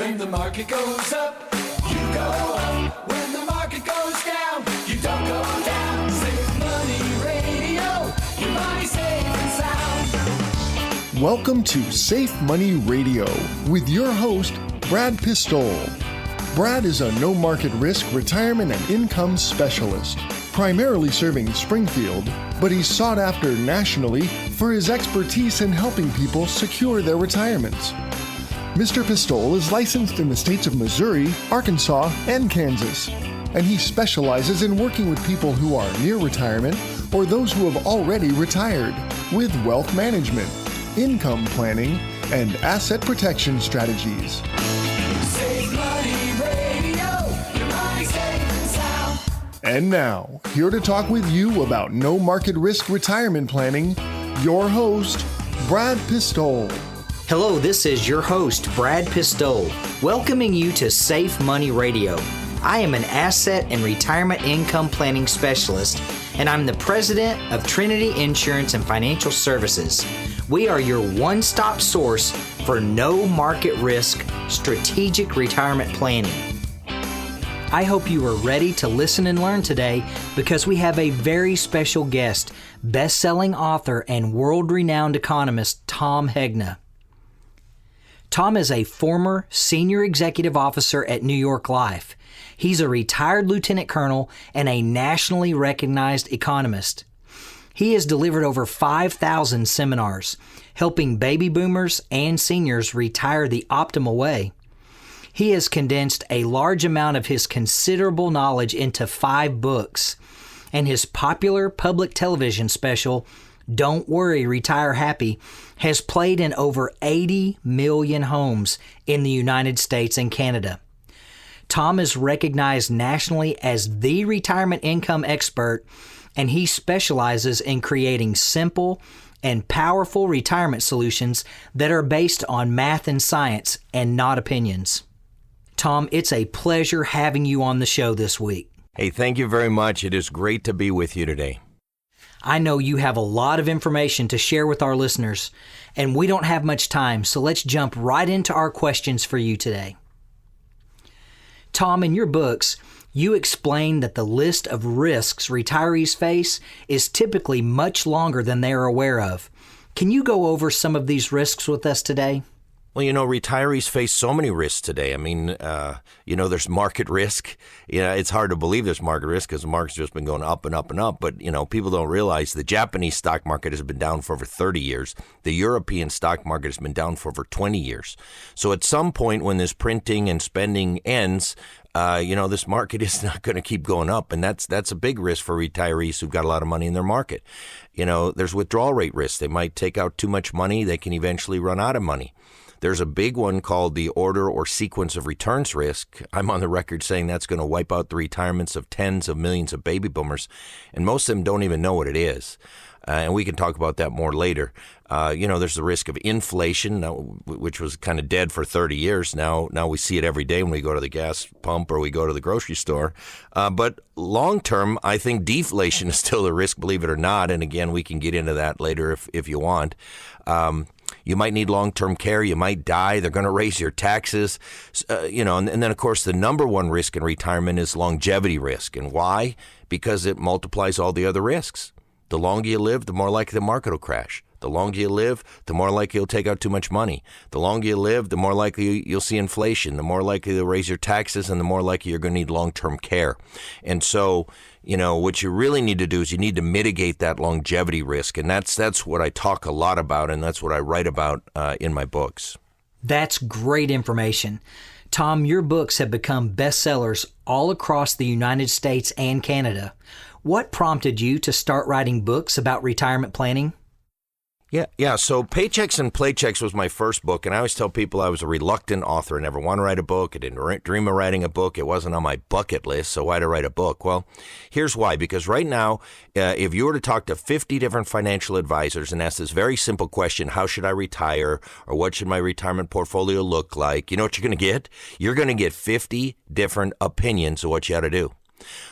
When the market goes up, you go up. When the market goes down, you don't go down. Safe Money Radio, your money safe and sound. Welcome to Safe Money Radio with your host, Brad Pistole. Brad is a no-market risk retirement and income specialist, primarily serving Springfield, but he's sought after nationally for his expertise in helping people secure their retirements. Mr. Pistole is licensed in the states of Missouri, Arkansas, and Kansas, and he specializes in working with people who are near retirement or those who have already retired with wealth management, income planning, and asset protection strategies. Safe Money Radio, your money safe and sound. And now, here to talk with you about no market risk retirement planning, your host, Brad Pistole. Hello, this is your host, Brad Pistole, welcoming you to Safe Money Radio. I am an asset and retirement income planning specialist, and I'm the president of Trinity Insurance and Financial Services. We are your one-stop source for no market risk strategic retirement planning. I hope you are ready to listen and learn today because we have a very special guest, best-selling author and world-renowned economist Tom Hegna. Tom is a former senior executive officer at New York Life. He's a retired lieutenant colonel and a nationally recognized economist. He has delivered over 5,000 seminars, helping baby boomers and seniors retire the optimal way. He has condensed a large amount of his considerable knowledge into 5 books, and his popular public television special, Don't Worry, Retire Happy, has played in over 80 million homes in the United States and Canada. Tom is recognized nationally as the retirement income expert, and he specializes in creating simple and powerful retirement solutions that are based on math and science and not opinions. Tom, it's a pleasure having you on the show this week. Hey, thank you very much. It is great to be with you today. I know you have a lot of information to share with our listeners, and we don't have much time, so let's jump right into our questions for you today. Tom, in your books, you explain that the list of risks retirees face is typically much longer than they are aware of. Can you go over some of these risks with us today? Well, retirees face so many risks today. I mean, there's market risk. It's hard to believe there's market risk because the market's just been going up and up and up. But, people don't realize the Japanese stock market has been down for over 30 years. The European stock market has been down for over 20 years. So at some point when this printing and spending ends, this market is not going to keep going up. And that's a big risk for retirees who've got a lot of money in their market. There's withdrawal rate risk. They might take out too much money. They can eventually run out of money. There's a big one called the order or sequence of returns risk. I'm on the record saying that's going to wipe out the retirements of tens of millions of baby boomers, and most of them don't even know what it is. And we can talk about that more later. There's the risk of inflation, which was kind of dead for 30 years. Now we see it every day when we go to the gas pump or we go to the grocery store. But long term, I think deflation is still a risk, believe it or not. And again, we can get into that later if you want. You might need long-term care. You might die. They're going to raise your taxes. And then, of course, the number one risk in retirement is longevity risk. And why? Because it multiplies all the other risks. The longer you live, the more likely the market will crash. The longer you live, the more likely you'll take out too much money. The longer you live, the more likely you'll see inflation, the more likely they'll raise your taxes, and the more likely you're going to need long-term care. And so, what you really need to do is you need to mitigate that longevity risk. And that's what I talk a lot about, and that's what I write about in my books. That's great information. Tom, your books have become bestsellers all across the United States and Canada. What prompted you to start writing books about retirement planning? Yeah. So Paychecks and Playchecks was my first book, and I always tell people I was a reluctant author. I never want to write a book. I didn't dream of writing a book. It wasn't on my bucket list, so why'd I write a book? Well, here's why. Because right now, if you were to talk to 50 different financial advisors and ask this very simple question, how should I retire, or what should my retirement portfolio look like, you know what you're going to get? You're going to get 50 different opinions of what you ought to do.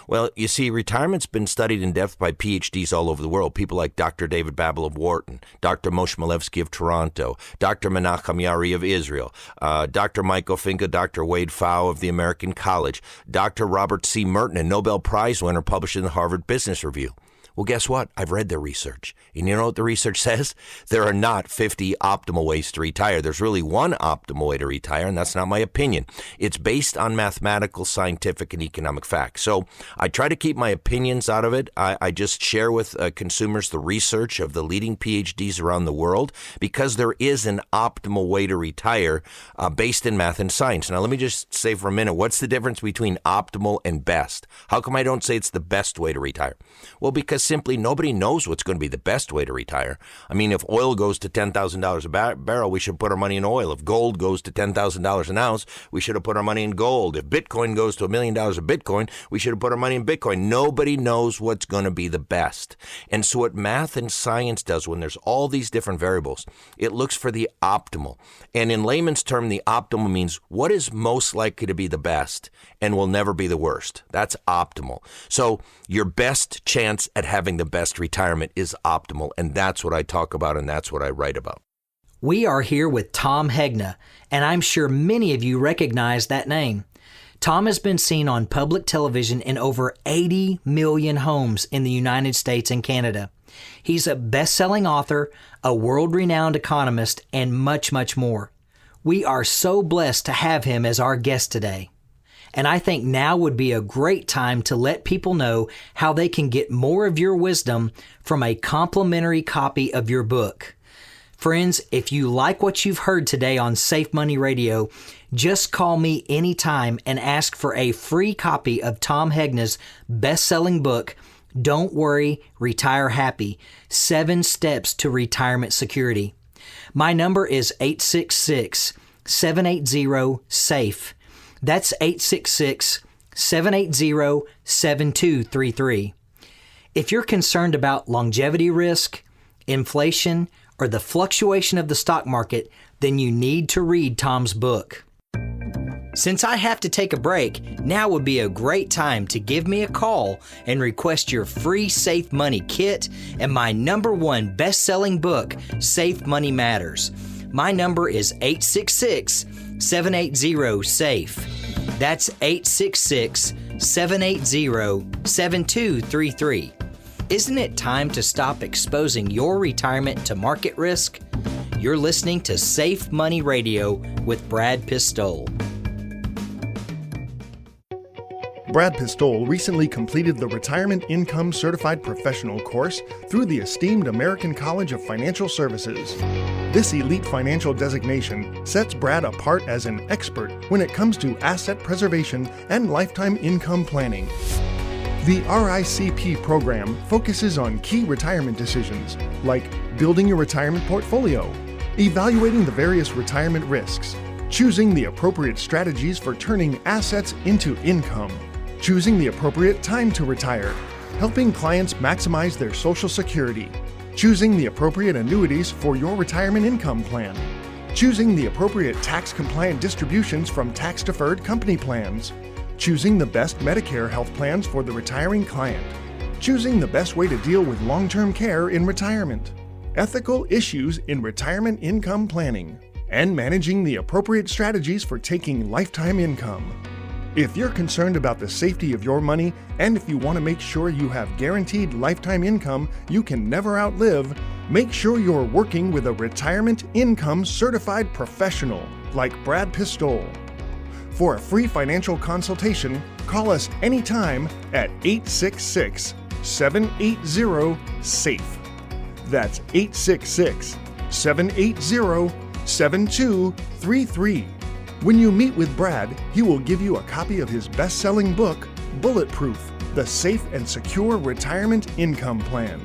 Well, you see, retirement's been studied in depth by PhDs all over the world. People like Dr. David Babel of Wharton, Dr. Moshe Milevsky of Toronto, Dr. Menachem Yari of Israel, Dr. Michael Finka, Dr. Wade Pfau of the American College, Dr. Robert C. Merton, a Nobel Prize winner, published in the Harvard Business Review. Well, guess what? I've read their research. And you know what the research says? There are not 50 optimal ways to retire. There's really one optimal way to retire, and that's not my opinion. It's based on mathematical, scientific, and economic facts. So I try to keep my opinions out of it. I just share with consumers the research of the leading PhDs around the world, because there is an optimal way to retire based in math and science. Now, let me just say for a minute, what's the difference between optimal and best? How come I don't say it's the best way to retire? Well, because simply nobody knows what's going to be the best way to retire. I mean, if oil goes to $10,000 a barrel, we should put our money in oil. If gold goes to $10,000 an ounce, we should have put our money in gold. If Bitcoin goes to $1 million a Bitcoin, we should have put our money in Bitcoin. Nobody knows what's going to be the best. And so what math and science does, when there's all these different variables, it looks for the optimal. And in layman's term, the optimal means what is most likely to be the best and will never be the worst. That's optimal. So your best chance at having the best retirement is optimal, and that's what I talk about, and that's what I write about. We are here with Tom Hegna, and I'm sure many of you recognize that name. Tom has been seen on public television in over 80 million homes in the United States and Canada. He's a best-selling author, a world-renowned economist, and much, much more. We are so blessed to have him as our guest today. And I think now would be a great time to let people know how they can get more of your wisdom from a complimentary copy of your book. Friends, if you like what you've heard today on Safe Money Radio, just call me anytime and ask for a free copy of Tom Hegna's best-selling book, Don't Worry, Retire Happy: 7 Steps to Retirement Security. My number is 866-780-SAFE. That's 866-780-7233. If you're concerned about longevity risk, inflation, or the fluctuation of the stock market, then you need to read Tom's book. Since I have to take a break, now would be a great time to give me a call and request your free Safe Money Kit and my #1 best-selling book, Safe Money Matters. My number is 866-780-SAFE. That's 866-780-7233. Isn't it time to stop exposing your retirement to market risk? You're listening to Safe Money Radio with Brad Pistole. Brad Pistole recently completed the Retirement Income Certified Professional course through the esteemed American College of Financial Services. This elite financial designation sets Brad apart as an expert when it comes to asset preservation and lifetime income planning. The RICP program focuses on key retirement decisions like building your retirement portfolio, evaluating the various retirement risks, choosing the appropriate strategies for turning assets into income, choosing the appropriate time to retire, helping clients maximize their Social Security, choosing the appropriate annuities for your retirement income plan, choosing the appropriate tax-compliant distributions from tax-deferred company plans, choosing the best Medicare health plans for the retiring client, choosing the best way to deal with long-term care in retirement, ethical issues in retirement income planning, and managing the appropriate strategies for taking lifetime income. If you're concerned about the safety of your money, and if you want to make sure you have guaranteed lifetime income you can never outlive, make sure you're working with a retirement income certified professional like Brad Pistole. For a free financial consultation, call us anytime at 866-780-SAFE. That's 866-780-7233. When you meet with Brad, he will give you a copy of his best-selling book, Bulletproof: The Safe and Secure Retirement Income Plan.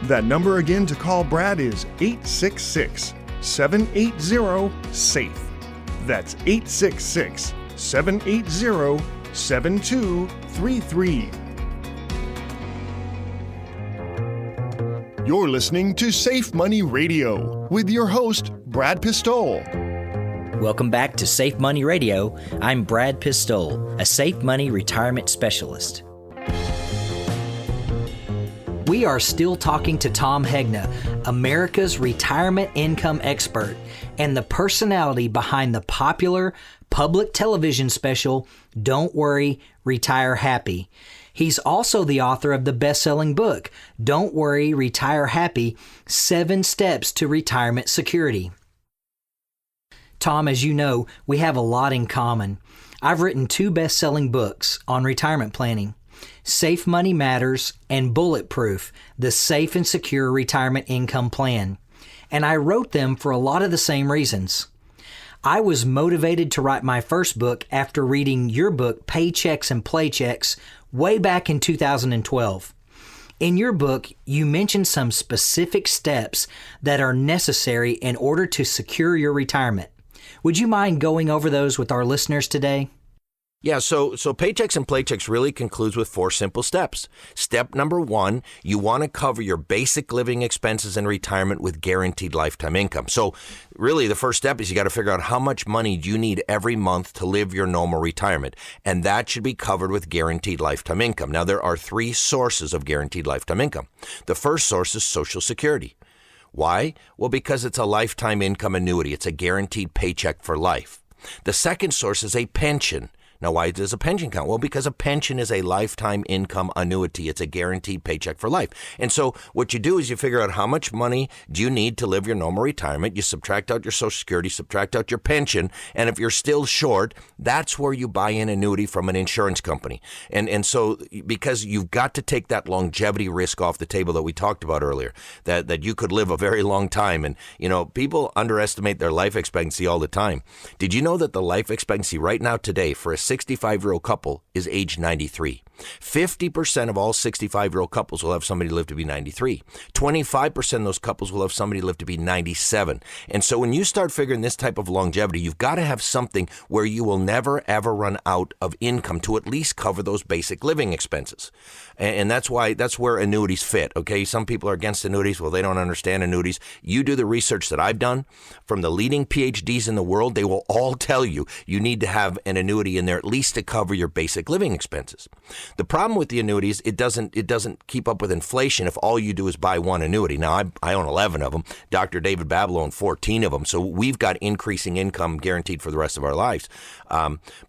That number again to call Brad is 866-780-SAFE. That's 866-780-7233. You're listening to Safe Money Radio with your host, Brad Pistole. Welcome back to Safe Money Radio. I'm Brad Pistole, a safe money retirement specialist. We are still talking to Tom Hegna, America's retirement income expert and the personality behind the popular public television special, Don't Worry, Retire Happy. He's also the author of the best-selling book, Don't Worry, Retire Happy, 7 Steps to Retirement Security. Tom, as you know, we have a lot in common. I've written 2 best-selling books on retirement planning, Safe Money Matters and Bulletproof, the Safe and Secure Retirement Income Plan. And I wrote them for a lot of the same reasons. I was motivated to write my first book after reading your book, Paychecks and Playchecks, way back in 2012. In your book, you mentioned some specific steps that are necessary in order to secure your retirement. Would you mind going over those with our listeners today? Yeah, so Paychecks and Playchecks really concludes with 4 simple steps. Step number 1, you want to cover your basic living expenses in retirement with guaranteed lifetime income. So really the first step is you got to figure out how much money do you need every month to live your normal retirement. And that should be covered with guaranteed lifetime income. Now there are 3 sources of guaranteed lifetime income. The first source is Social Security. Why? Well, because it's a lifetime income annuity. It's a guaranteed paycheck for life. The second source is a pension. Now, why does a pension count? Well, because a pension is a lifetime income annuity. It's a guaranteed paycheck for life. And so what you do is you figure out how much money do you need to live your normal retirement. You subtract out your Social Security, subtract out your pension. And if you're still short, that's where you buy an annuity from an insurance company. And so because you've got to take that longevity risk off the table that we talked about earlier, that you could live a very long time. And, you know, people underestimate their life expectancy all the time. Did you know that the life expectancy right now today for a 65-year-old couple is age 93. 50% of all 65-year-old couples will have somebody live to be 93. 25% of those couples will have somebody live to be 97. And so when you start figuring this type of longevity, you've got to have something where you will never, ever run out of income to at least cover those basic living expenses. And that's where annuities fit. Okay, some people are against annuities. Well, they don't understand annuities. You do the research that I've done from the leading PhDs in the world, they will all tell you need to have an annuity in there at least to cover your basic living expenses. The problem with the annuities, it doesn't keep up with inflation if all you do is buy one annuity. Now, I own 11 of them. Dr. David Babel owned 14 of them. So we've got increasing income guaranteed for the rest of our lives.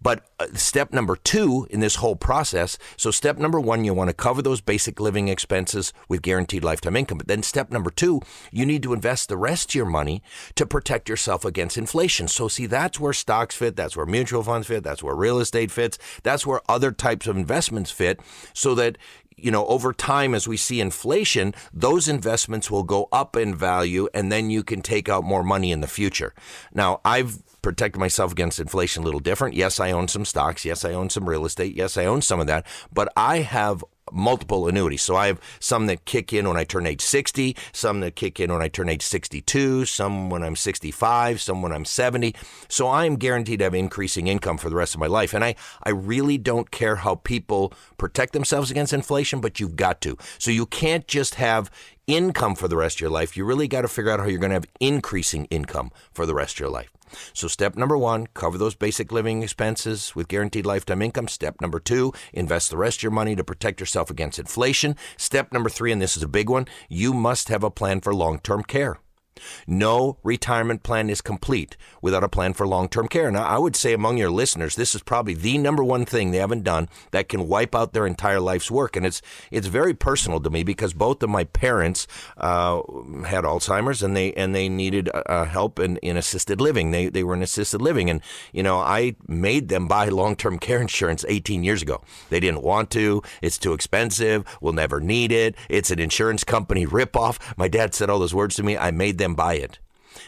But step number 2 in this whole process, so step number 1, you want to cover those basic living expenses with guaranteed lifetime income. But then step number 2, you need to invest the rest of your money to protect yourself against inflation. So see, that's where stocks fit. That's where mutual funds fit. That's where real estate fits. That's where other types of investments fit, so that, you know, over time, as we see inflation, those investments will go up in value, and then you can take out more money in the future. Now, I've protected myself against inflation a little different. Yes, I own some stocks. Yes, I own some real estate. Yes, I own some of that. But I have multiple annuities. So I have some that kick in when I turn age 60, some that kick in when I turn age 62, some when I'm 65, some when I'm 70. So I am guaranteed to have increasing income for the rest of my life. And I really don't care how people protect themselves against inflation, but you've got to. So you can't just have income for the rest of your life. You really got to figure out how you're going to have increasing income for the rest of your life. So step number 1, cover those basic living expenses with guaranteed lifetime income. Step number 2, invest the rest of your money to protect yourself against inflation. Step number 3, and this is a big one, you must have a plan for long-term care. No retirement plan is complete without a plan for long-term care. Now, I would say among your listeners, this is probably the number one thing they haven't done that can wipe out their entire life's work. And it's very personal to me because both of my parents had Alzheimer's and they needed help in assisted living. They were in assisted living. And, you know, I made them buy long-term care insurance 18 years ago. They didn't want to. It's too expensive. We'll never need it. It's an insurance company ripoff. My dad said all those words to me. I made them buy it.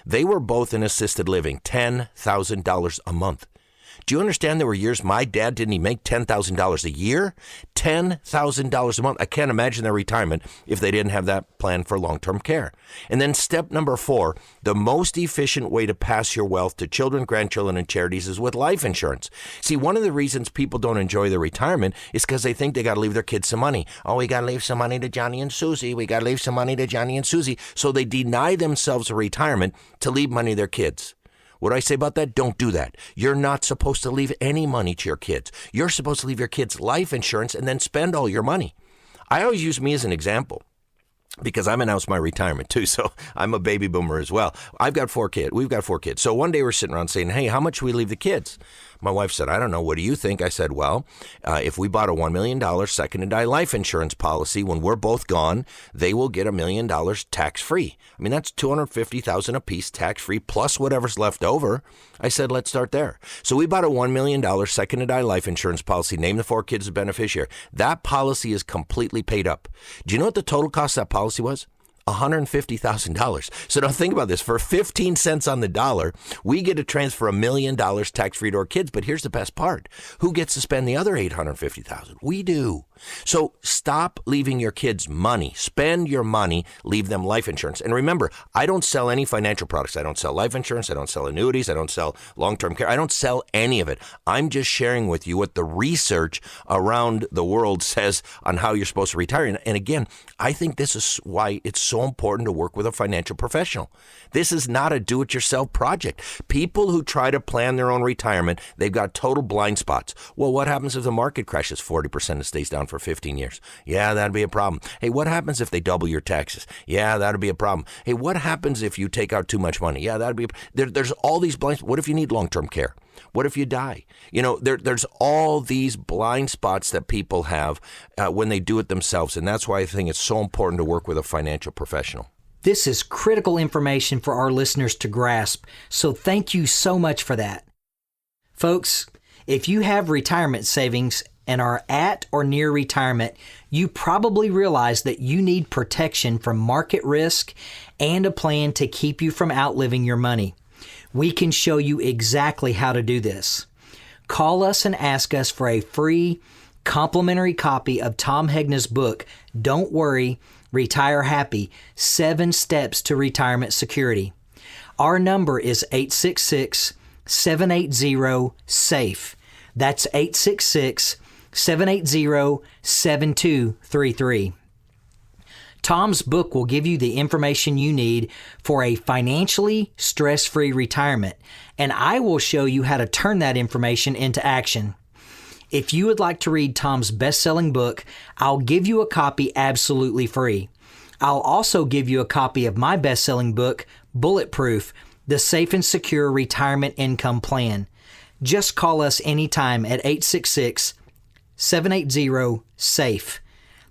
They were both in assisted living, $10,000 a month. Do you understand there were years my dad didn't even make $10,000 a year? $10,000 a month. I can't imagine their retirement if they didn't have that plan for long-term care. And then step number 4, the most efficient way to pass your wealth to children, grandchildren, and charities is with life insurance. See, one of the reasons people don't enjoy their retirement is because they think they got to leave their kids some money. Oh, we got to leave some money to Johnny and Susie. We got to leave some money to Johnny and Susie. So they deny themselves a retirement to leave money to their kids. What do I say about that? Don't do that. You're not supposed to leave any money to your kids. You're supposed to leave your kids life insurance and then spend all your money. I always use me as an example. because I'm announced my retirement too, so I'm a baby boomer as well. We've got 4 kids. So one day we're sitting around saying, hey, how much should we leave the kids? My wife said, I don't know. What do you think? I said, well, if we bought a $1 million second to die life insurance policy, when we're both gone, they will get $1 million tax-free. I mean, that's $250,000 a piece tax-free plus whatever's left over. I said, let's start there. So we bought a $1 million second to die life insurance policy, named the 4 kids as beneficiary. That policy is completely paid up. Do you know what the total cost of that policy was? $150,000. So now think about this. For 15 cents on the dollar, we get to transfer $1 million tax-free to our kids. But here's the best part. Who gets to spend the other $850,000? We do. So stop leaving your kids money. Spend your money. Leave them life insurance. And remember, I don't sell any financial products. I don't sell life insurance. I don't sell annuities. I don't sell long-term care. I don't sell any of it. I'm just sharing with you what the research around the world says on how you're supposed to retire. And again, I think this is why it's so important to work with a financial professional. This is not a do-it-yourself project. People who try to plan their own retirement, they've got total blind spots. Well, what happens if the market crashes 40% and stays down for 15 years? Yeah, that'd be a problem. Hey, what happens if they double your taxes? Yeah, that'd be a problem. Hey, what happens if you take out too much money? Yeah, that'd be there's all these blind spots. What if you need long-term care? What if you die? You know, there's all these blind spots that people have when they do it themselves. And that's why I think it's so important to work with a financial professional. This is critical information for our listeners to grasp, so thank you so much for that. Folks, if you have retirement savings and are at or near retirement, you probably realize that you need protection from market risk and a plan to keep you from outliving your money. We can show you exactly how to do this. Call us and ask us for a free, complimentary copy of Tom Hegna's book, Don't Worry, Retire Happy, 7 Steps to Retirement Security. Our number is 866-780-SAFE. That's 866-780-7233. Tom's book will give you the information you need for a financially stress-free retirement, and I will show you how to turn that information into action. If you would like to read Tom's best-selling book, I'll give you a copy absolutely free. I'll also give you a copy of my best-selling book, Bulletproof, The Safe and Secure Retirement Income Plan. Just call us anytime at 866-780-SAFE.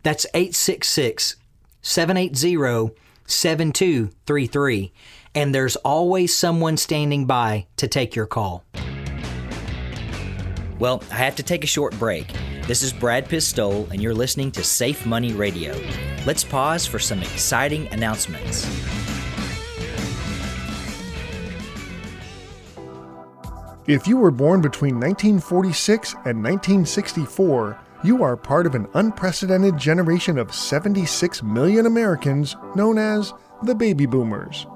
That's 866-780-7233. And there's always someone standing by to take your call. Well, I have to take a short break. This is Brad Pistole, and you're listening to Safe Money Radio. Let's pause for some exciting announcements. If you were born between 1946 and 1964, you are part of an unprecedented generation of 76 million Americans known as the baby boomers.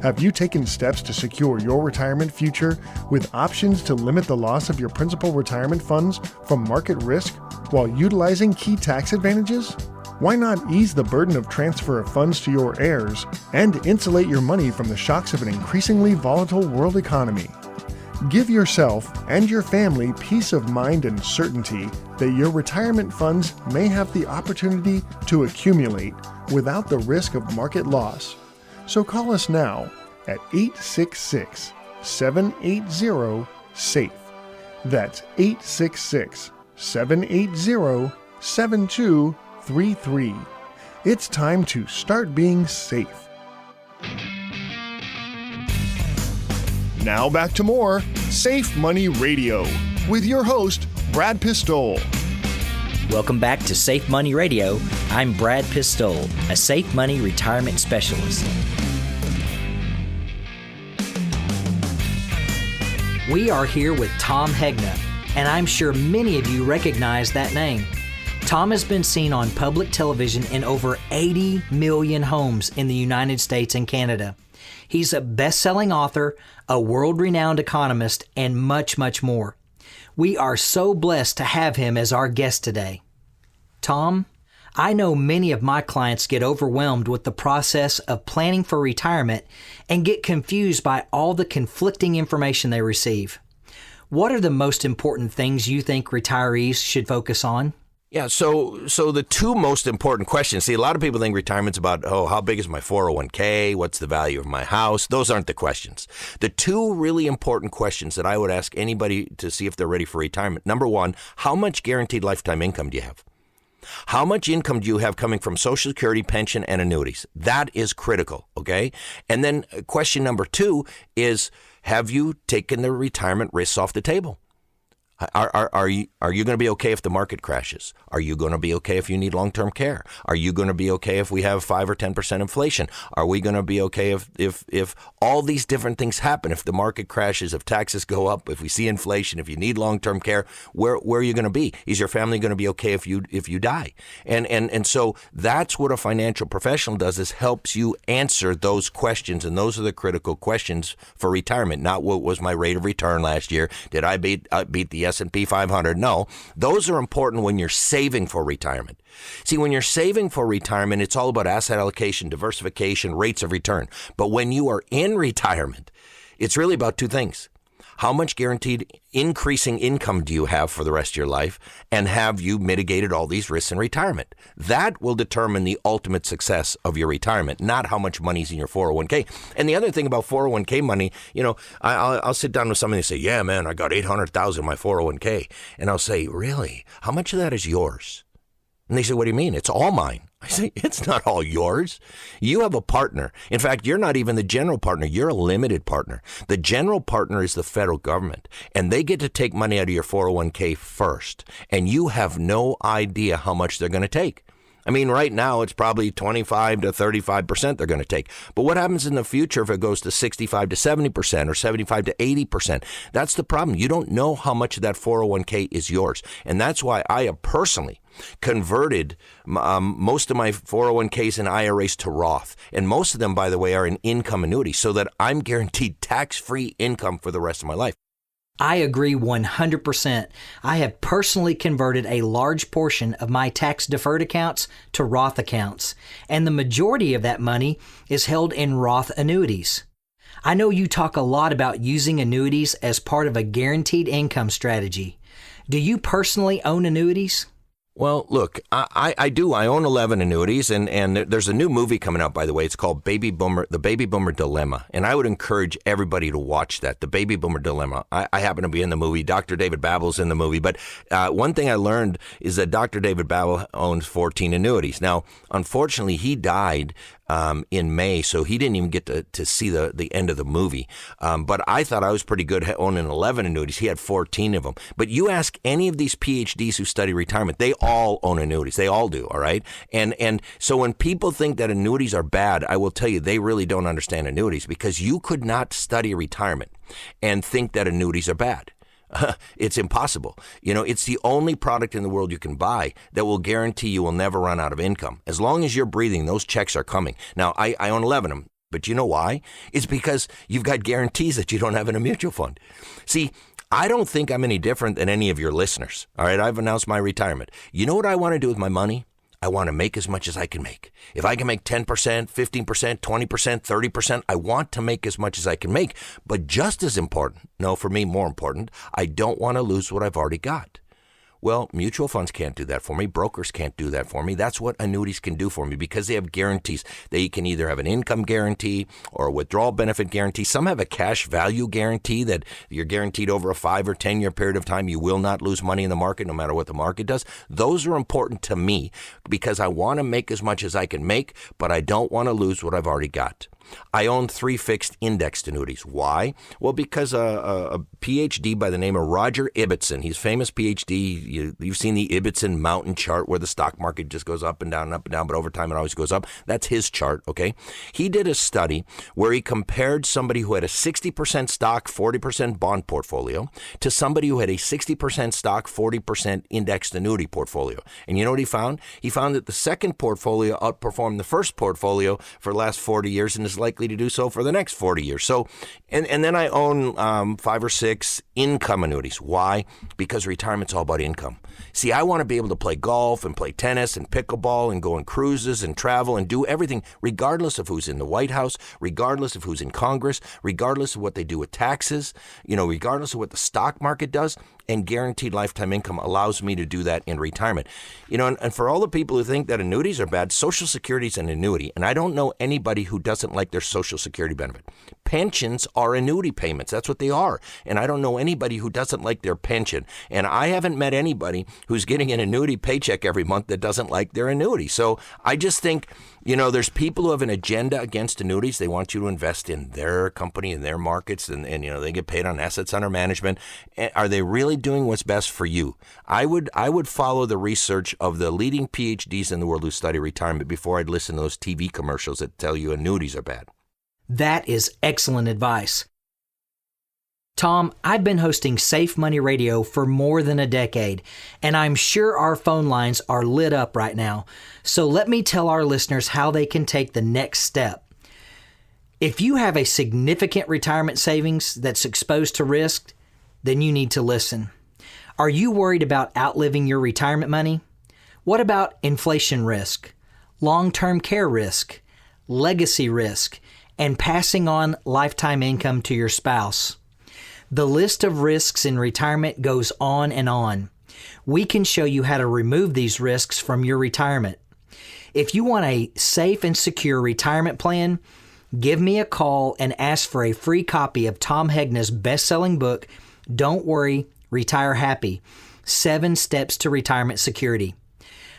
Have you taken steps to secure your retirement future with options to limit the loss of your principal retirement funds from market risk while utilizing key tax advantages? Why not ease the burden of transfer of funds to your heirs and insulate your money from the shocks of an increasingly volatile world economy? Give yourself and your family peace of mind and certainty that your retirement funds may have the opportunity to accumulate without the risk of market loss. So call us now at 866-780-SAFE. That's 866-780-7233. It's time to start being safe. Now back to more Safe Money Radio with your host, Brad Pistole. Welcome back to Safe Money Radio. I'm Brad Pistole, a Safe Money retirement specialist. We are here with Tom Hegna, and I'm sure many of you recognize that name. Tom has been seen on public television in over 80 million homes in the United States and Canada. He's a best-selling author, a world-renowned economist, and much, much more. We are so blessed to have him as our guest today. Tom, I know many of my clients get overwhelmed with the process of planning for retirement and get confused by all the conflicting information they receive. What are the most important things you think retirees should focus on? Yeah, so the two most important questions. See, a lot of people think retirement's about, how big is my 401k? What's the value of my house? Those aren't the questions. The two really important questions that I would ask anybody to see if they're ready for retirement. Number one, how much guaranteed lifetime income do you have? How much income do you have coming from Social Security, pension, and annuities? That is critical, okay? And then question number two is, have you taken the retirement risks off the table? Are you going to be okay if the market crashes? Are you going to be okay if you need long-term care? Are you going to be okay if we have 5 or 10% inflation? Are we going to be okay if all these different things happen? If the market crashes, if taxes go up, if we see inflation, if you need long-term care, where are you going to be? Is your family going to be okay if you die? And so that's what a financial professional does, is helps you answer those questions, and those are the critical questions for retirement. Not what was my rate of return last year? Did I beat the S&P 500? No, those are important when you're saving for retirement. See, when you're saving for retirement, it's all about asset allocation, diversification, rates of return. But when you are in retirement, it's really about two things. How much guaranteed increasing income do you have for the rest of your life? And have you mitigated all these risks in retirement? That will determine the ultimate success of your retirement, not how much money's in your 401k. And the other thing about 401k money, I'll sit down with somebody and say, yeah, man, I got $800,000 in my 401k. And I'll say, really? How much of that is yours? And they say, what do you mean? It's all mine. I say, it's not all yours. You have a partner. In fact, you're not even the general partner. You're a limited partner. The general partner is the federal government, and they get to take money out of your 401k first, and you have no idea how much they're going to take. I mean, right now, it's probably 25 to 35% they're going to take. But what happens in the future if it goes to 65 to 70% or 75 to 80%? That's the problem. You don't know how much of that 401k is yours. And that's why I have personally converted most of my 401ks and IRAs to Roth. And most of them, by the way, are in income annuities, so that I'm guaranteed tax-free income for the rest of my life. I agree 100%. I have personally converted a large portion of my tax-deferred accounts to Roth accounts, and the majority of that money is held in Roth annuities. I know you talk a lot about using annuities as part of a guaranteed income strategy. Do you personally own annuities? Well, look, I do. I own 11 annuities, and there's a new movie coming out, by the way. It's called The Baby Boomer Dilemma, and I would encourage everybody to watch that, The Baby Boomer Dilemma. I happen to be in the movie. Dr. David Babbel's in the movie, but one thing I learned is that Dr. David Babbel owns 14 annuities. Now, unfortunately, he died in May, so he didn't even get to see the end of the movie. But I thought I was pretty good at owning 11 annuities. He had 14 of them. But you ask any of these PhDs who study retirement, they all own annuities. They all do, all right? And so when people think that annuities are bad, I will tell you they really don't understand annuities, because you could not study retirement and think that annuities are bad. It's impossible. It's the only product in the world you can buy that will guarantee you will never run out of income. As long as you're breathing, those checks are coming. Now, I own 11 of them, but you know why? It's because you've got guarantees that you don't have in a mutual fund. See, I don't think I'm any different than any of your listeners. All right, I've announced my retirement. You know what I want to do with my money? I want to make as much as I can make. If I can make 10%, 15%, 20%, 30%, I want to make as much as I can make. But just as important, no, for me, more important, I don't want to lose what I've already got. Well, mutual funds can't do that for me. Brokers can't do that for me. That's what annuities can do for me, because they have guarantees. They can either have an income guarantee or a withdrawal benefit guarantee. Some have a cash value guarantee that you're guaranteed over a 5 or 10 year period of time. You will not lose money in the market no matter what the market does. Those are important to me because I want to make as much as I can make, but I don't want to lose what I've already got. I own 3 fixed indexed annuities. Why? Well, because a PhD by the name of Roger Ibbotson, he's a famous PhD. You've seen the Ibbotson mountain chart where the stock market just goes up and down and up and down, but over time it always goes up. That's his chart, okay? He did a study where he compared somebody who had a 60% stock, 40% bond portfolio to somebody who had a 60% stock, 40% indexed annuity portfolio. And you know what he found? He found that the second portfolio outperformed the first portfolio for the last 40 years and is likely to do so for the next 40 years. So, and then I own 5 or 6 income annuities. Why? Because retirement's all about income. See, I want to be able to play golf and play tennis and pickleball and go on cruises and travel and do everything, regardless of who's in the White House, regardless of who's in Congress, regardless of what they do with taxes, regardless of what the stock market does. and guaranteed lifetime income allows me to do that in retirement. And for all the people who think that annuities are bad, Social Security is an annuity, and I don't know anybody who doesn't like their Social Security benefit. Pensions are annuity payments. That's what they are. And I don't know anybody who doesn't like their pension. And I haven't met anybody who's getting an annuity paycheck every month that doesn't like their annuity. So I just think, there's people who have an agenda against annuities. They want you to invest in their company, in their markets, and they get paid on assets under management. Are they really doing what's best for you? I would follow the research of the leading PhDs in the world who study retirement before I'd listen to those TV commercials that tell you annuities are bad. That is excellent advice. Tom, I've been hosting Safe Money Radio for more than a decade, and I'm sure our phone lines are lit up right now. So let me tell our listeners how they can take the next step. If you have a significant retirement savings that's exposed to risk, then you need to listen. Are you worried about outliving your retirement money? What about inflation risk, long-term care risk, legacy risk, and passing on lifetime income to your spouse? The list of risks in retirement goes on and on. We can show you how to remove these risks from your retirement. If you want a safe and secure retirement plan, give me a call and ask for a free copy of Tom Hegna's best-selling book, Don't Worry, Retire Happy, 7 Steps to Retirement Security.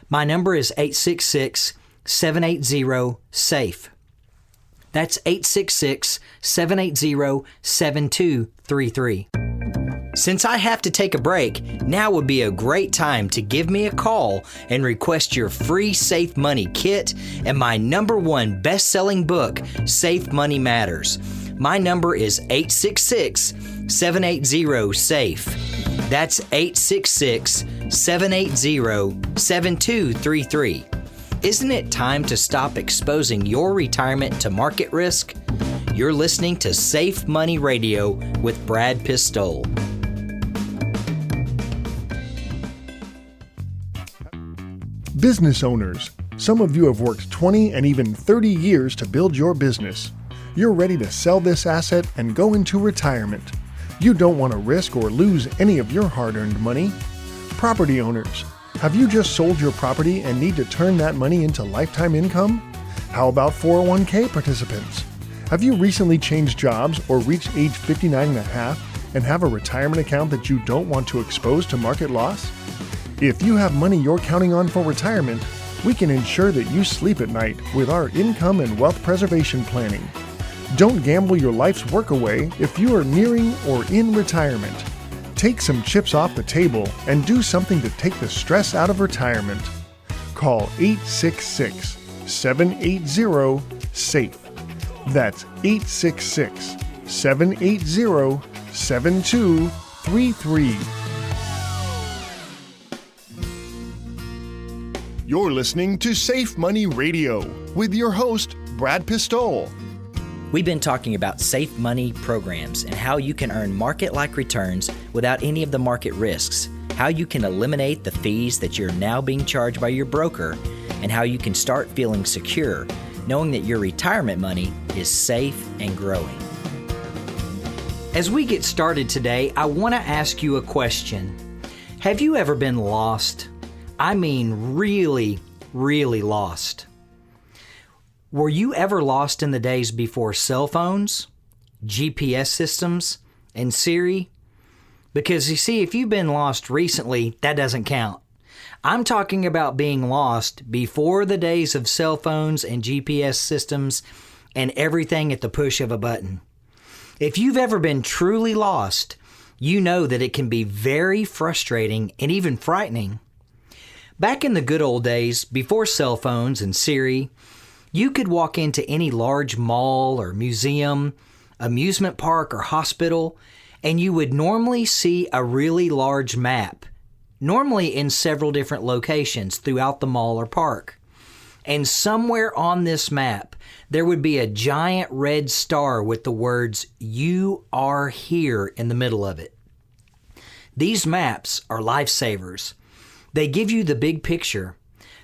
My number is 866-780-SAFE. That's 866-780-7233. Since I have to take a break, now would be a great time to give me a call and request your free Safe Money kit and my #1 best-selling book, Safe Money Matters. My number is 866-780-SAFE. That's 866-780-7233. Isn't it time to stop exposing your retirement to market risk? You're listening to Safe Money Radio with Brad Pistole. Business owners, some of you have worked 20 and even 30 years to build your business. You're ready to sell this asset and go into retirement. You don't want to risk or lose any of your hard-earned money. Property owners, have you just sold your property and need to turn that money into lifetime income? How about 401k participants? Have you recently changed jobs or reached age 59 and a half and have a retirement account that you don't want to expose to market loss? If you have money you're counting on for retirement, we can ensure that you sleep at night with our income and wealth preservation planning. Don't gamble your life's work away if you are nearing or in retirement. Take some chips off the table and do something to take the stress out of retirement. Call 866-780-SAFE. That's 866-780-7233. You're listening to Safe Money Radio with your host, Brad Pistole. We've been talking about safe money programs and how you can earn market-like returns without any of the market risks, how you can eliminate the fees that you're now being charged by your broker, and how you can start feeling secure, knowing that your retirement money is safe and growing. As we get started today, I want to ask you a question. Have you ever been lost? I mean really, really lost. Were you ever lost in the days before cell phones, GPS systems, and Siri? Because you see, if you've been lost recently, that doesn't count. I'm talking about being lost before the days of cell phones and GPS systems and everything at the push of a button. If you've ever been truly lost, you know that it can be very frustrating and even frightening. Back in the good old days, before cell phones and Siri, you could walk into any large mall or museum, amusement park or hospital, and you would normally see a really large map, normally in several different locations throughout the mall or park. And somewhere on this map, there would be a giant red star with the words, "You are here," in the middle of it. These maps are lifesavers. They give you the big picture.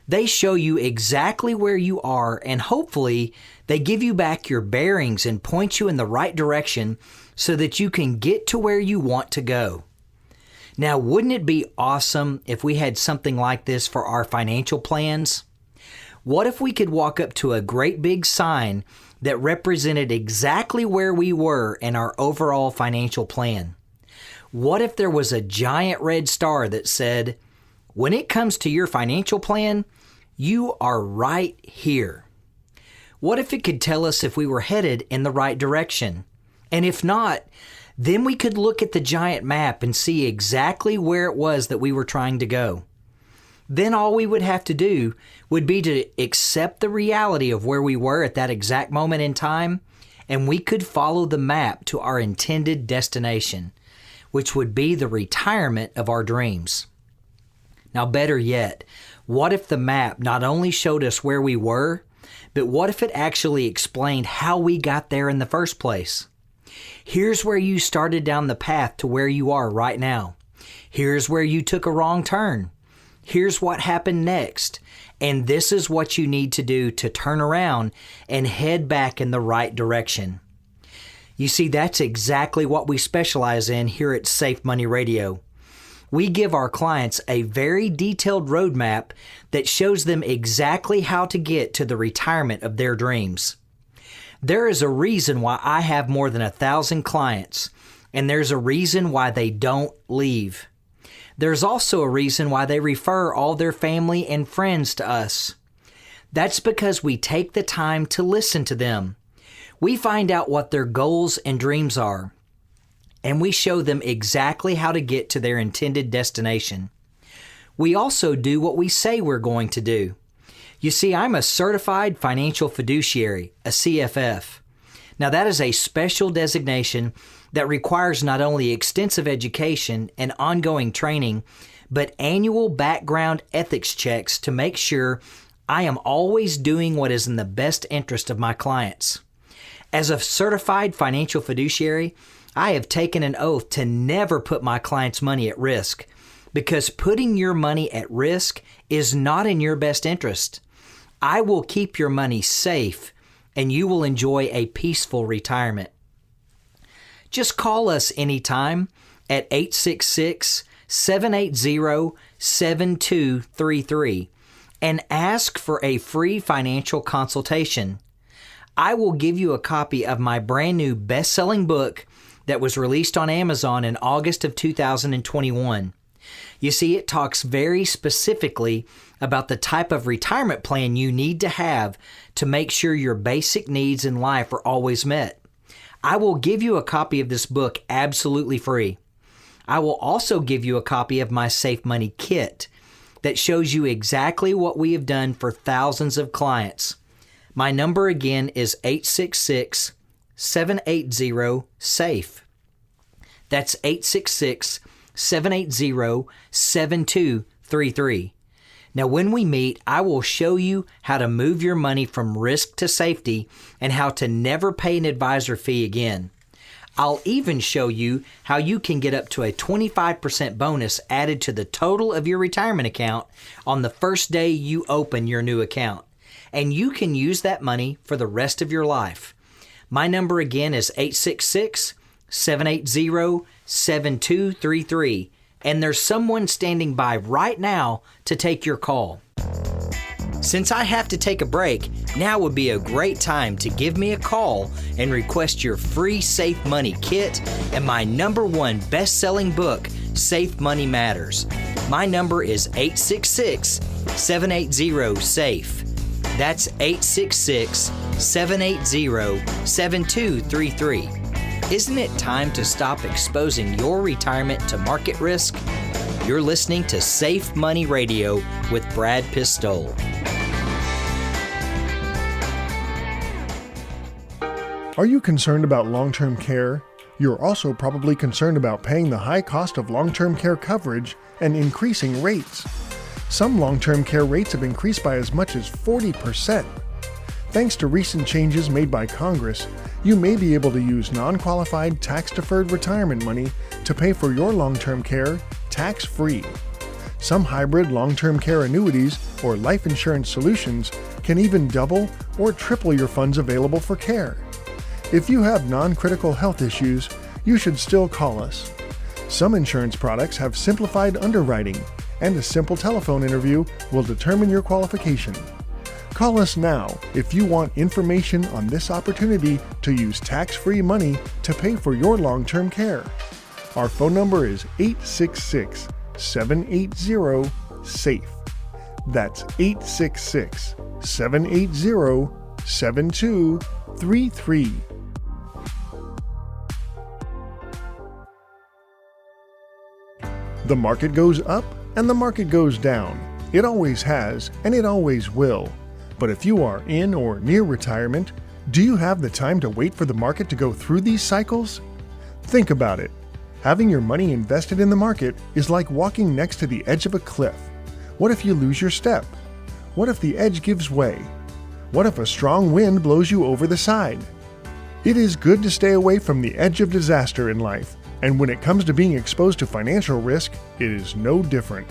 They show you exactly where you are, and hopefully they give you back your bearings and point you in the right direction so that you can get to where you want to go. Now, wouldn't it be awesome if we had something like this for our financial plans? What if we could walk up to a great big sign that represented exactly where we were in our overall financial plan? What if there was a giant red star that said, when it comes to your financial plan, you are right here? What if it could tell us if we were headed in the right direction? And if not, then we could look at the giant map and see exactly where it was that we were trying to go. Then all we would have to do would be to accept the reality of where we were at that exact moment in time, and we could follow the map to our intended destination, which would be the retirement of our dreams. Now, better yet, what if the map not only showed us where we were, but what if it actually explained how we got there in the first place? Here's where you started down the path to where you are right now. Here's where you took a wrong turn. Here's what happened next. And this is what you need to do to turn around and head back in the right direction. You see, that's exactly what we specialize in here at Safe Money Radio. We give our clients a very detailed roadmap that shows them exactly how to get to the retirement of their dreams. There is a reason why I have more than 1,000 clients, and there's a reason why they don't leave. There's also a reason why they refer all their family and friends to us. That's because we take the time to listen to them. We find out what their goals and dreams are, and we show them exactly how to get to their intended destination. We also do what we say we're going to do. You see, I'm a certified financial fiduciary, a CFF. Now, that is a special designation that requires not only extensive education and ongoing training, but annual background ethics checks to make sure I am always doing what is in the best interest of my clients. As a certified financial fiduciary, I have taken an oath to never put my clients' money at risk, because putting your money at risk is not in your best interest. I will keep your money safe, and you will enjoy a peaceful retirement. Just call us anytime at 866-780-7233 and ask for a free financial consultation. I will give you a copy of my brand new best-selling book that was released on Amazon in August of 2021. You see, it talks very specifically about the type of retirement plan you need to have to make sure your basic needs in life are always met. I will give you a copy of this book absolutely free. I will also give you a copy of my Safe Money Kit that shows you exactly what we have done for thousands of clients. My number again is 866-780-SAFE. That's 866-780-7233. Now, when we meet, I will show you how to move your money from risk to safety and how to never pay an advisor fee again. I'll even show you how you can get up to a 25% bonus added to the total of your retirement account on the first day you open your new account. And you can use that money for the rest of your life. My number again is 866-780-7233. And there's someone standing by right now to take your call. Since I have to take a break, now would be a great time to give me a call and request your free Safe Money Kit and my #1 best-selling book, Safe Money Matters. My number is 866-780-SAFE. That's 866-780-7233. Isn't it time to stop exposing your retirement to market risk? You're listening to Safe Money Radio with Brad Pistole. Are you concerned about long-term care? You're also probably concerned about paying the high cost of long-term care coverage and increasing rates. Some long-term care rates have increased by as much as 40%. Thanks to recent changes made by Congress, you may be able to use non-qualified tax-deferred retirement money to pay for your long-term care tax-free. Some hybrid long-term care annuities or life insurance solutions can even double or triple your funds available for care. If you have non-critical health issues, you should still call us. Some insurance products have simplified underwriting, and a simple telephone interview will determine your qualification. Call us now if you want information on this opportunity to use tax-free money to pay for your long-term care. Our phone number is 866-780-SAFE. That's 866-780-7233. The market goes up and the market goes down. It always has and it always will. But if you are in or near retirement, do you have the time to wait for the market to go through these cycles? Think about it. Having your money invested in the market is like walking next to the edge of a cliff. What if you lose your step? What if the edge gives way? What if a strong wind blows you over the side? It is good to stay away from the edge of disaster in life, and when it comes to being exposed to financial risk, it is no different.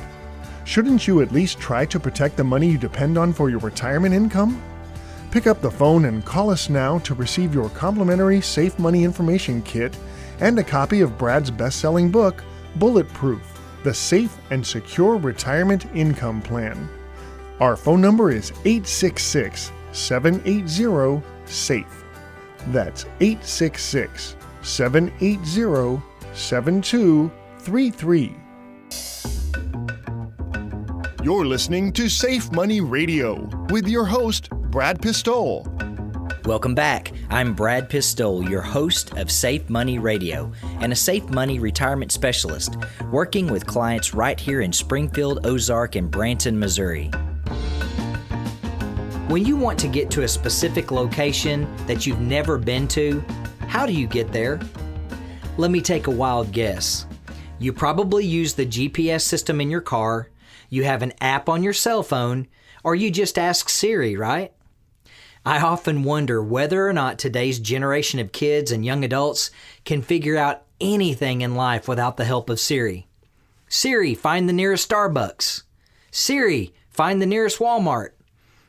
Shouldn't you at least try to protect the money you depend on for your retirement income? Pick up the phone and call us now to receive your complimentary Safe Money Information Kit and a copy of Brad's best-selling book, Bulletproof: The Safe and Secure Retirement Income Plan. Our phone number is 866-780-SAFE. That's 866-780-7233. You're listening to Safe Money Radio with your host, Brad Pistole. Welcome back. I'm Brad Pistole, your host of Safe Money Radio and a Safe Money retirement specialist, working with clients right here in Springfield, Ozark, and Branson, Missouri. When you want to get to a specific location that you've never been to, how do you get there? Let me take a wild guess. You probably use the GPS system in your car, you have an app on your cell phone, or you just ask Siri, right? I often wonder whether or not today's generation of kids and young adults can figure out anything in life without the help of Siri. Siri, find the nearest Starbucks. Siri, find the nearest Walmart.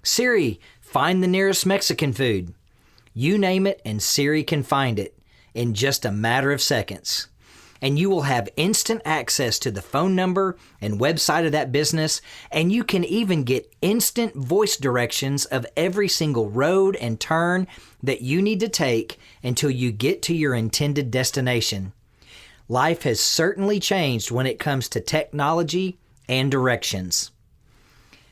Siri, find the nearest Mexican food. You name it and Siri can find it in just a matter of seconds. And you will have instant access to the phone number and website of that business, and you can even get instant voice directions of every single road and turn that you need to take until you get to your intended destination. Life has certainly changed when it comes to technology and directions.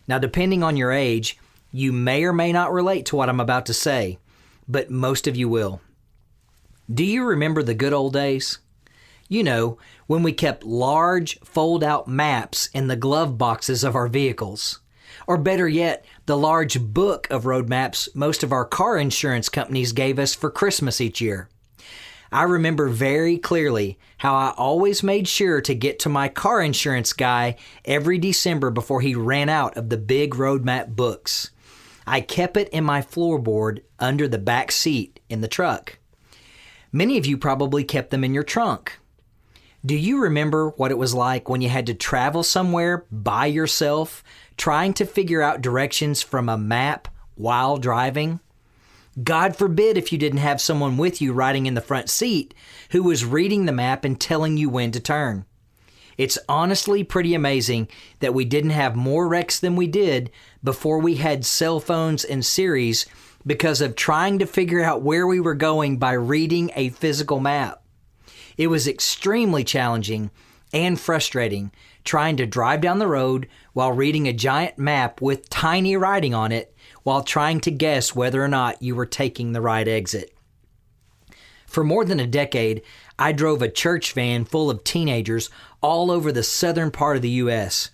Now, depending on your age, you may or may not relate to what I'm about to say, but most of you will. Do you remember the good old days? You know, when we kept large fold-out maps in the glove boxes of our vehicles. Or better yet, the large book of road maps most of our car insurance companies gave us for Christmas each year. I remember very clearly how I always made sure to get to my car insurance guy every December before he ran out of the big road map books. I kept it in my floorboard under the back seat in the truck. Many of you probably kept them in your trunk. Do you remember what it was like when you had to travel somewhere by yourself, trying to figure out directions from a map while driving? God forbid if you didn't have someone with you riding in the front seat who was reading the map and telling you when to turn. It's honestly pretty amazing that we didn't have more wrecks than we did before we had cell phones and Siris because of trying to figure out where we were going by reading a physical map. It was extremely challenging and frustrating trying to drive down the road while reading a giant map with tiny writing on it while trying to guess whether or not you were taking the right exit. For more than a decade, I drove a church van full of teenagers all over the southern part of the U.S.,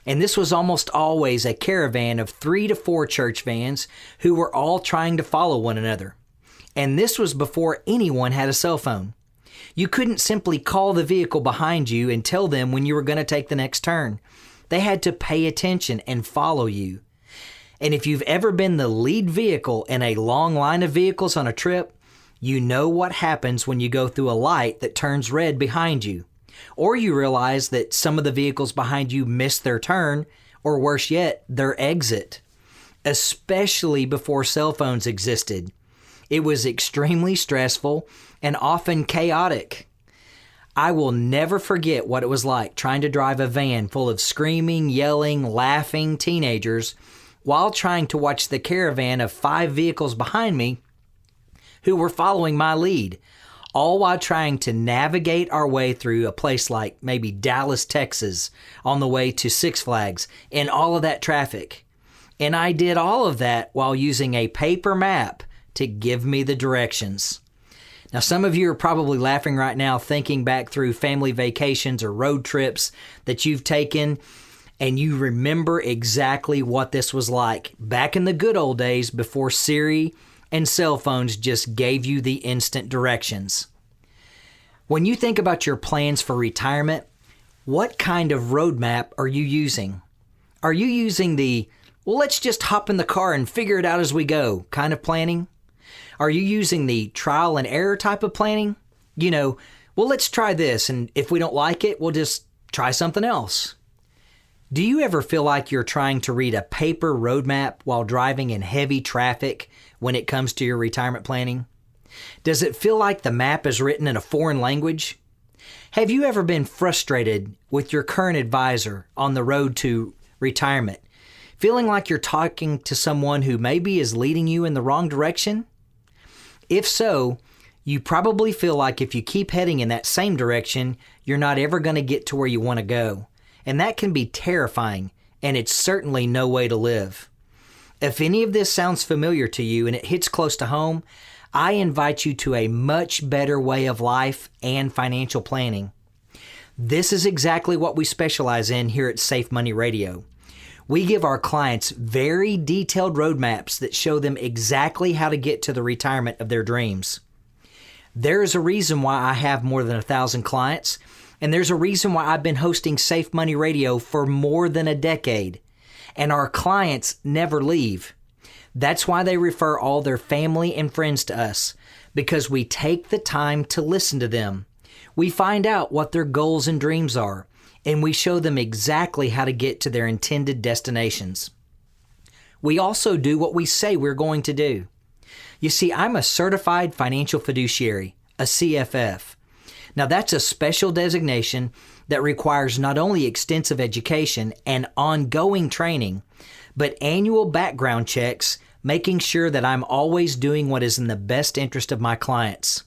and this was almost always a caravan of 3 to 4 church vans who were all trying to follow one another. And this was before anyone had a cell phone. You couldn't simply call the vehicle behind you and tell them when you were going to take the next turn. They had to pay attention and follow you. And if you've ever been the lead vehicle in a long line of vehicles on a trip, you know what happens when you go through a light that turns red behind you. Or you realize that some of the vehicles behind you missed their turn, or worse yet, their exit. Especially before cell phones existed. It was extremely stressful and often chaotic. I will never forget what it was like trying to drive a van full of screaming, yelling, laughing teenagers while trying to watch the caravan of 5 vehicles behind me who were following my lead, all while trying to navigate our way through a place like maybe Dallas, Texas, on the way to Six Flags, and all of that traffic. And I did all of that while using a paper map to give me the directions. Now, some of you are probably laughing right now, thinking back through family vacations or road trips that you've taken, and you remember exactly what this was like back in the good old days before Siri and cell phones just gave you the instant directions. When you think about your plans for retirement, what kind of roadmap are you using? Are you using the, well, let's just hop in the car and figure it out as we go kind of planning? Are you using the trial and error type of planning? Well, let's try this, and if we don't like it, we'll just try something else. Do you ever feel like you're trying to read a paper roadmap while driving in heavy traffic when it comes to your retirement planning? Does it feel like the map is written in a foreign language? Have you ever been frustrated with your current advisor on the road to retirement, feeling like you're talking to someone who maybe is leading you in the wrong direction? If so, you probably feel like if you keep heading in that same direction, you're not ever going to get to where you want to go. And that can be terrifying, and it's certainly no way to live. If any of this sounds familiar to you and it hits close to home, I invite you to a much better way of life and financial planning. This is exactly what we specialize in here at Safe Money Radio. We give our clients very detailed roadmaps that show them exactly how to get to the retirement of their dreams. There is a reason why I have more than 1,000 clients, and there's a reason why I've been hosting Safe Money Radio for more than a decade, and our clients never leave. That's why they refer all their family and friends to us, because we take the time to listen to them. We find out what their goals and dreams are, and we show them exactly how to get to their intended destinations. We also do what we say we're going to do. You see, I'm a certified financial fiduciary, a CFF. Now, that's a special designation that requires not only extensive education and ongoing training, but annual background checks, making sure that I'm always doing what is in the best interest of my clients.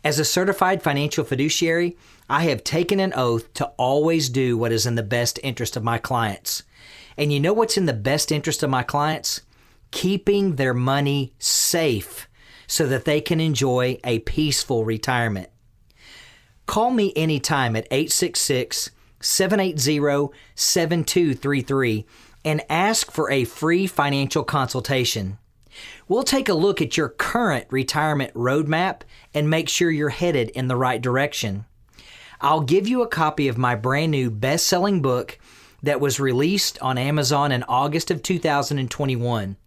As a certified financial fiduciary, I have taken an oath to always do what is in the best interest of my clients. And you know what's in the best interest of my clients? Keeping their money safe so that they can enjoy a peaceful retirement. Call me anytime at 866-780-7233 and ask for a free financial consultation. We'll take a look at your current retirement roadmap and make sure you're headed in the right direction. I'll give you a copy of my brand new best-selling book that was released on Amazon in August of 2021.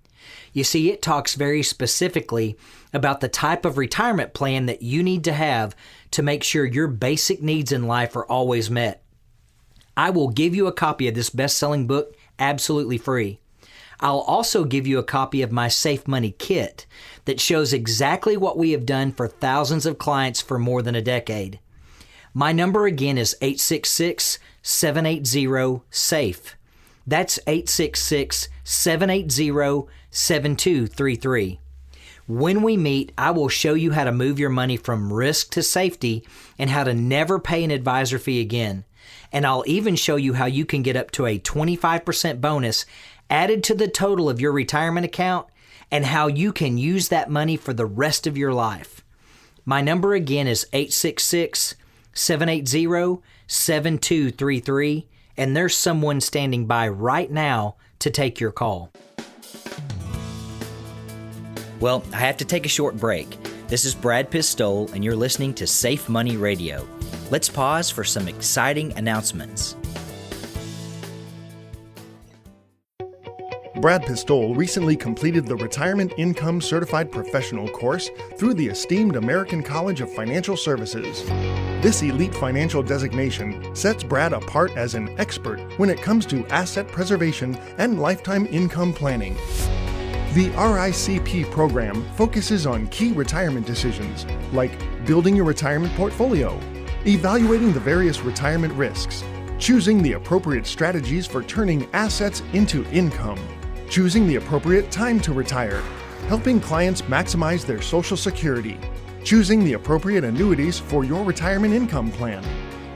You see, it talks very specifically about the type of retirement plan that you need to have to make sure your basic needs in life are always met. I will give you a copy of this best-selling book absolutely free. I'll also give you a copy of my Safe Money Kit that shows exactly what we have done for thousands of clients for more than a decade. My number again is 866-780-SAFE. That's 866-780-7233. When we meet, I will show you how to move your money from risk to safety and how to never pay an advisor fee again. And I'll even show you how you can get up to a 25% bonus added to the total of your retirement account and how you can use that money for the rest of your life. My number again is 866-780-7233, and there's someone standing by right now to take your call. Well, I have to take a short break. This is Brad Pistole, and you're listening to Safe Money Radio. Let's pause for some exciting announcements. Brad Pistole recently completed the Retirement Income Certified Professional course through the esteemed American College of Financial Services. This elite financial designation sets Brad apart as an expert when it comes to asset preservation and lifetime income planning. The RICP program focuses on key retirement decisions like building your retirement portfolio, evaluating the various retirement risks, choosing the appropriate strategies for turning assets into income, choosing the appropriate time to retire, helping clients maximize their Social Security, choosing the appropriate annuities for your retirement income plan,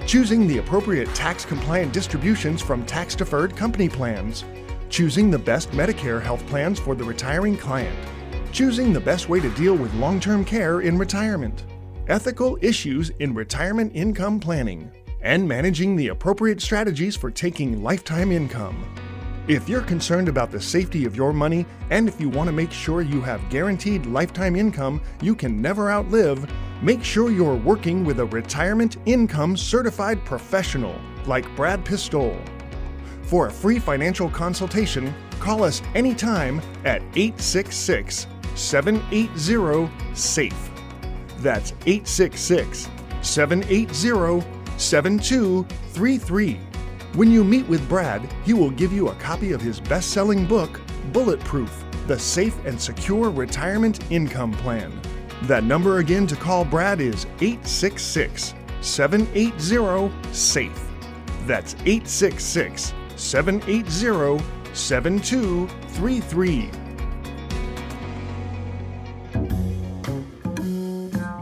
choosing the appropriate tax-compliant distributions from tax-deferred company plans, choosing the best Medicare health plans for the retiring client, choosing the best way to deal with long-term care in retirement, ethical issues in retirement income planning, and managing the appropriate strategies for taking lifetime income. If you're concerned about the safety of your money, and if you want to make sure you have guaranteed lifetime income you can never outlive, make sure you're working with a retirement income certified professional like Brad Pistole. For a free financial consultation, call us anytime at 866-780-SAFE. That's 866-780-7233. When you meet with Brad, he will give you a copy of his best-selling book, Bulletproof: The Safe and Secure Retirement Income Plan. That number again to call Brad is 866-780-SAFE. That's 866-780-7233.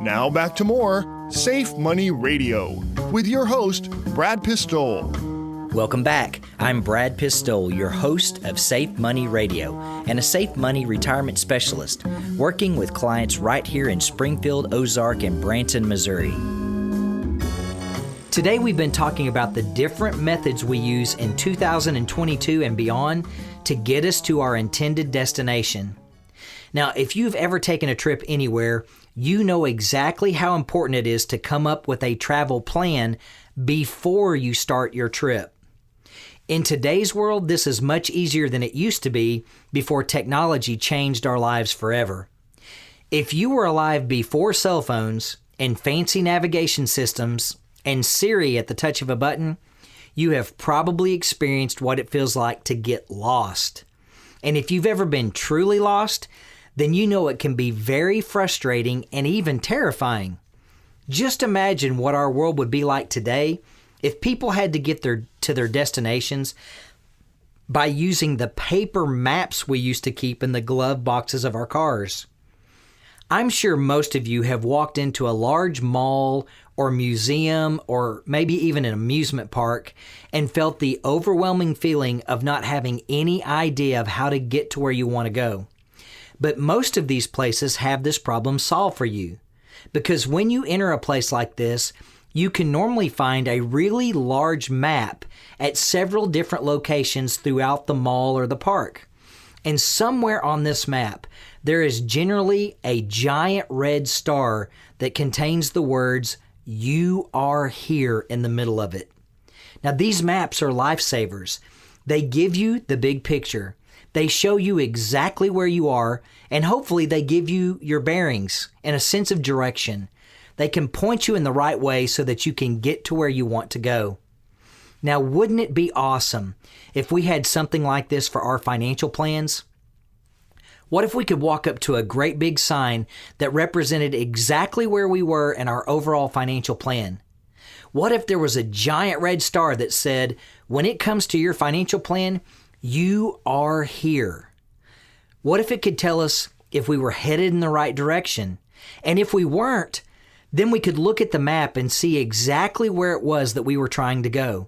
Now back to more Safe Money Radio with your host, Brad Pistole. Welcome back. I'm Brad Pistole, your host of Safe Money Radio and a Safe Money retirement specialist, working with clients right here in Springfield, Ozark, and Branson, Missouri. Today we've been talking about the different methods we use in 2022 and beyond to get us to our intended destination. Now, if you've ever taken a trip anywhere, you know exactly how important it is to come up with a travel plan before you start your trip. In today's world, this is much easier than it used to be before technology changed our lives forever. If you were alive before cell phones and fancy navigation systems and Siri at the touch of a button, you have probably experienced what it feels like to get lost. And if you've ever been truly lost, then you know it can be very frustrating and even terrifying. Just imagine what our world would be like today if people had to get to their destinations by using the paper maps we used to keep in the glove boxes of our cars. I'm sure most of you have walked into a large mall or museum or maybe even an amusement park and felt the overwhelming feeling of not having any idea of how to get to where you want to go. But most of these places have this problem solved for you, because when you enter a place like this, you can normally find a really large map at several different locations throughout the mall or the park. And somewhere on this map, there is generally a giant red star that contains the words, "You are here," in the middle of it. Now, these maps are lifesavers. They give you the big picture. They show you exactly where you are, and hopefully they give you your bearings and a sense of direction. They can point you in the right way so that you can get to where you want to go. Now, wouldn't it be awesome if we had something like this for our financial plans? What if we could walk up to a great big sign that represented exactly where we were in our overall financial plan? What if there was a giant red star that said, when it comes to your financial plan, you are here? What if it could tell us if we were headed in the right direction? And if we weren't, then we could look at the map and see exactly where it was that we were trying to go.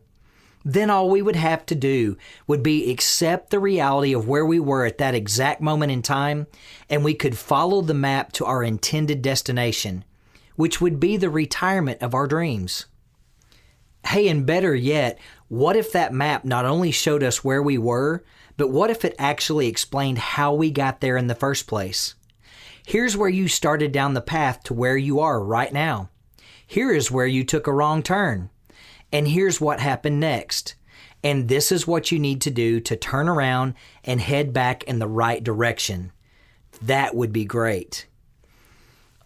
Then all we would have to do would be accept the reality of where we were at that exact moment in time, and we could follow the map to our intended destination, which would be the retirement of our dreams. Hey, and better yet, what if that map not only showed us where we were, but what if it actually explained how we got there in the first place? Here's where you started down the path to where you are right now. Here is where you took a wrong turn. And here's what happened next. And this is what you need to do to turn around and head back in the right direction. That would be great.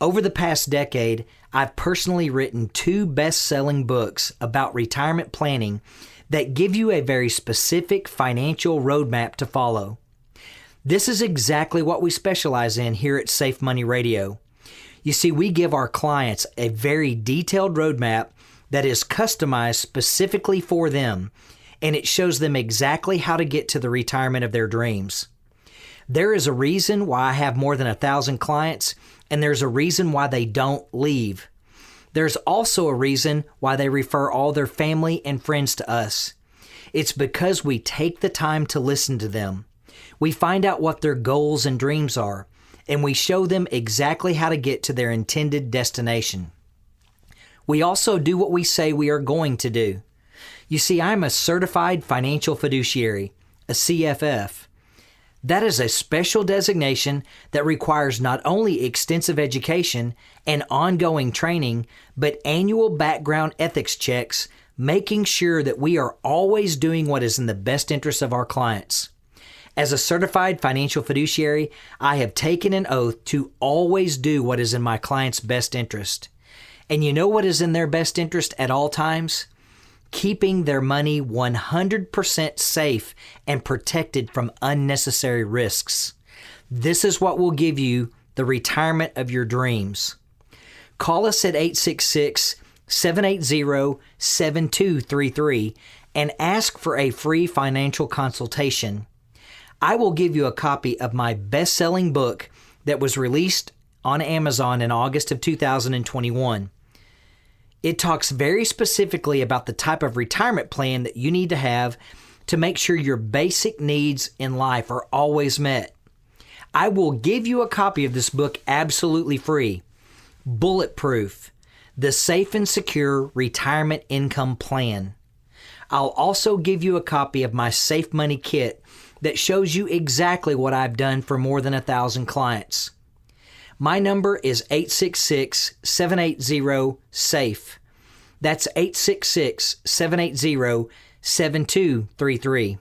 Over the past decade, I've personally written 2 best-selling books about retirement planning that give you a very specific financial roadmap to follow. This is exactly what we specialize in here at Safe Money Radio. You see, we give our clients a very detailed roadmap that is customized specifically for them, and it shows them exactly how to get to the retirement of their dreams. There is a reason why I have more than 1,000 clients, and there's a reason why they don't leave. There's also a reason why they refer all their family and friends to us. It's because we take the time to listen to them. We find out what their goals and dreams are, and we show them exactly how to get to their intended destination. We also do what we say we are going to do. You see, I'm a certified financial fiduciary, a CFF. That is a special designation that requires not only extensive education and ongoing training, but annual background ethics checks, making sure that we are always doing what is in the best interest of our clients. As a certified financial fiduciary, I have taken an oath to always do what is in my client's best interest. And you know what is in their best interest at all times? Keeping their money 100% safe and protected from unnecessary risks. This is what will give you the retirement of your dreams. Call us at 866-780-7233 and ask for a free financial consultation. I will give you a copy of my best-selling book that was released on Amazon in August of 2021. It talks very specifically about the type of retirement plan that you need to have to make sure your basic needs in life are always met. I will give you a copy of this book absolutely free. Bulletproof, the safe and secure retirement income plan. I'll also give you a copy of my Safe Money Kit that shows you exactly what I've done for more than 1,000 clients. My number is 866-780-SAFE. That's 866-780-7233.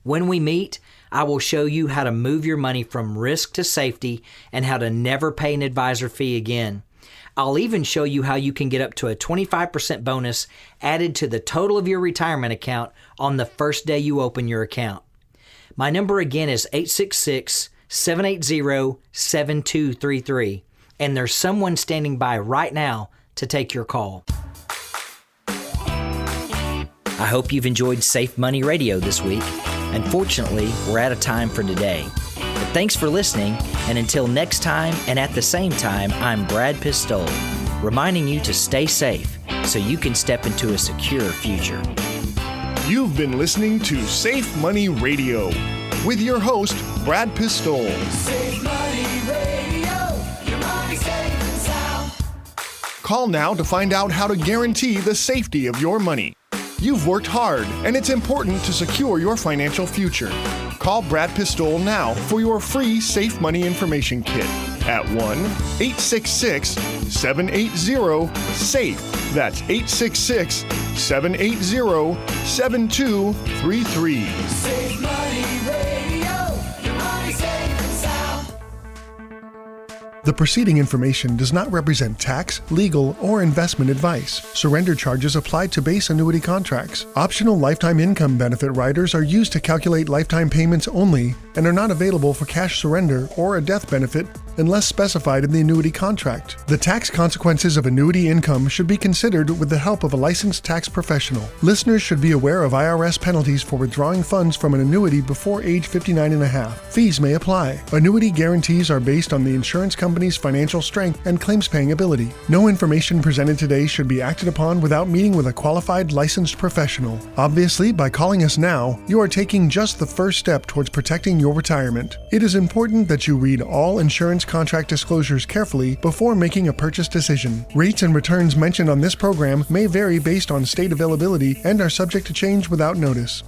When we meet, I will show you how to move your money from risk to safety and how to never pay an advisor fee again. I'll even show you how you can get up to a 25% bonus added to the total of your retirement account on the first day you open your account. My number again is 866-780-7233, and there's someone standing by right now to take your call. I hope you've enjoyed Safe Money Radio this week. Unfortunately, we're out of time for today. But thanks for listening, and until next time and at the same time, I'm Brad Pistole, reminding you to stay safe so you can step into a secure future. You've been listening to Safe Money Radio with your host, Brad Pistole. Save money radio, your money safe and sound. Call now to find out how to guarantee the safety of your money. You've worked hard, and it's important to secure your financial future. Call Brad Pistole now for your free Safe Money Information Kit at 1-866-780-SAFE. That's 866-780-7233. Save money radio, your money safe and sound. The preceding information does not represent tax, legal, or investment advice. Surrender charges apply to base annuity contracts. Optional lifetime income benefit riders are used to calculate lifetime payments only and are not available for cash surrender or a death benefit unless specified in the annuity contract. The tax consequences of annuity income should be considered with the help of a licensed tax professional. Listeners should be aware of IRS penalties for withdrawing funds from an annuity before age 59 and a half. Fees may apply. Annuity guarantees are based on the insurance company's financial strength and claims-paying ability. No information presented today should be acted upon without meeting with a qualified licensed professional. Obviously, by calling us now, you are taking just the first step towards protecting your retirement. It is important that you read all insurance contract disclosures carefully before making a purchase decision. Rates and returns mentioned on this program may vary based on state availability and are subject to change without notice.